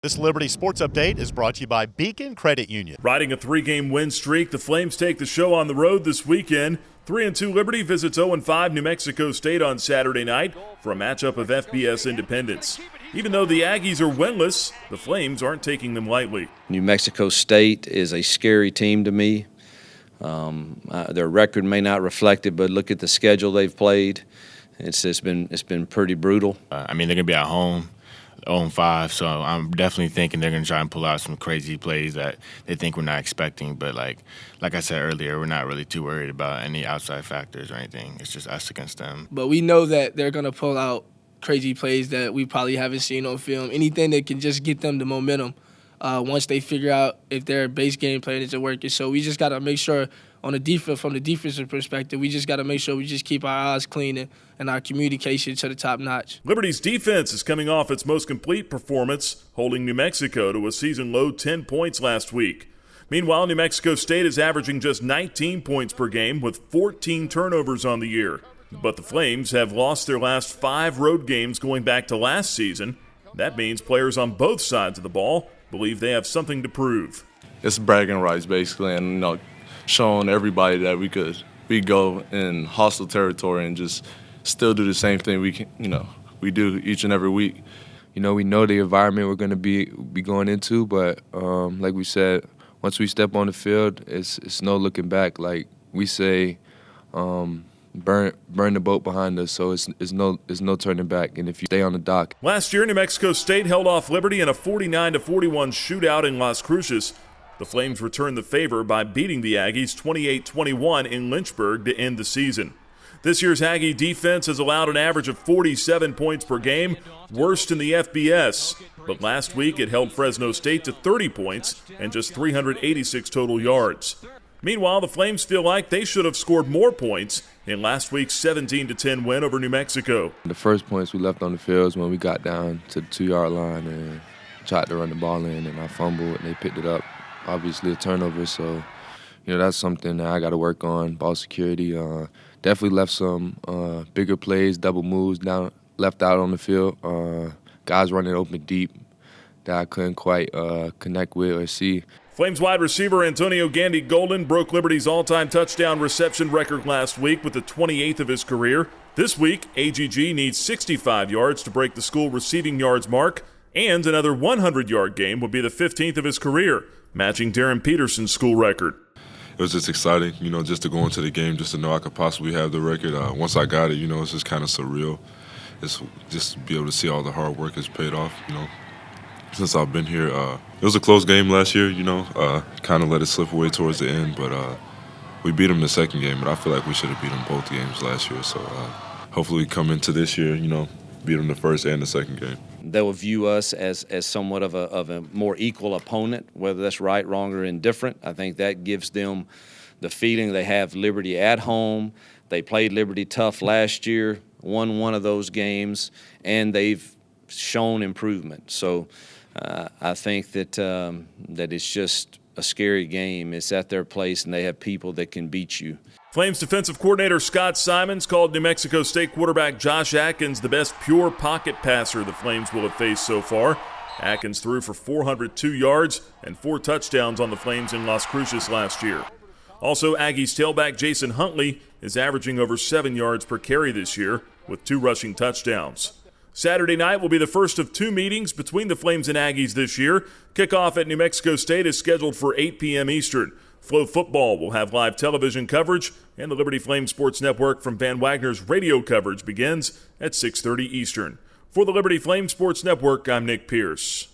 This Liberty Sports Update is brought to you by Beacon Credit Union. Riding a 3-game win streak, the Flames take the show on the road this weekend. 3-2 Liberty visits 0-5 New Mexico State on Saturday night for a matchup of FBS independents. Even though the Aggies are winless, the Flames aren't taking them lightly. New Mexico State is a scary team to me. Their record may not reflect it, but look at the schedule they've played. It's been pretty brutal. They're going to be at home. 0-5, so I'm definitely thinking they're going to try and pull out some crazy plays that they think we're not expecting. But like I said earlier, we're not really too worried about any outside factors or anything. It's just us against them. But we know that they're going to pull out crazy plays that we probably haven't seen on film. Anything that can just get them the momentum once they figure out if their base game plan isn't working. So we just got to make sure on the defense, from the defensive perspective, we just got to make sure we just keep our eyes clean and our communication to the top notch. Liberty's defense is coming off its most complete performance, holding New Mexico to a season-low 10 points last week. Meanwhile, New Mexico State is averaging just 19 points per game with 14 turnovers on the year. But the Flames have lost their last 5 road games going back to last season. That means players on both sides of the ball believe they have something to prove. It's bragging rights, basically, and showing everybody that we go in hostile territory and just still do the same thing we do each and every week. We know the environment we're going to be going into, but like we said, once we step on the field, it's no looking back. Like we say, burn the boat behind us, so it's no turning back. And if you stay on the dock. Last year, New Mexico State held off Liberty in a 49-41 shootout in Las Cruces. The Flames returned the favor by beating the Aggies 28-21 in Lynchburg to end the season. This year's Aggie defense has allowed an average of 47 points per game, worst in the FBS. But last week it held Fresno State to 30 points and just 386 total yards. Meanwhile, the Flames feel like they should have scored more points in last week's 17-10 win over New Mexico. The first points we left on the field was when we got down to the 2-yard line and tried to run the ball in, and I fumbled and they picked it up. Obviously a turnover, so that's something that I got to work on. Ball security, definitely left some bigger plays, double moves left out on the field. Guys running open deep that I couldn't quite connect with or see. Flames wide receiver Antonio Gandy Golden broke Liberty's all-time touchdown reception record last week with the 28th of his career. This week, AGG needs 65 yards to break the school receiving yards mark, and another 100-yard game would be the 15th of his career, matching Darren Peterson's school record. It was just exciting, just to go into the game, just to know I could possibly have the record. Once I got it, it's just kind of surreal. It's just to be able to see all the hard work has paid off, Since I've been here, it was a close game last year, kind of let it slip away towards the end, but we beat them the second game, but I feel like we should have beat them both games last year. So hopefully we come into this year, beat them the first and the second game. They'll view us as somewhat of a more equal opponent, whether that's right, wrong, or indifferent. I think that gives them the feeling they have Liberty at home. They played Liberty tough last year, won one of those games, and they've shown improvement. So I think that it's just a scary game. It's at their place, and they have people that can beat you. Flames defensive coordinator Scott Simons called New Mexico State quarterback Josh Atkins the best pure pocket passer the Flames will have faced so far. Atkins threw for 402 yards and 4 touchdowns on the Flames in Las Cruces last year. Also, Aggies tailback Jason Huntley is averaging over 7 yards per carry this year with 2 rushing touchdowns. Saturday night will be the first of 2 meetings between the Flames and Aggies this year. Kickoff at New Mexico State is scheduled for 8 p.m. Eastern. Flow Football will have live television coverage, and the Liberty Flame Sports Network from Van Wagner's radio coverage begins at 6:30 Eastern. For the Liberty Flame Sports Network, I'm Nick Pierce.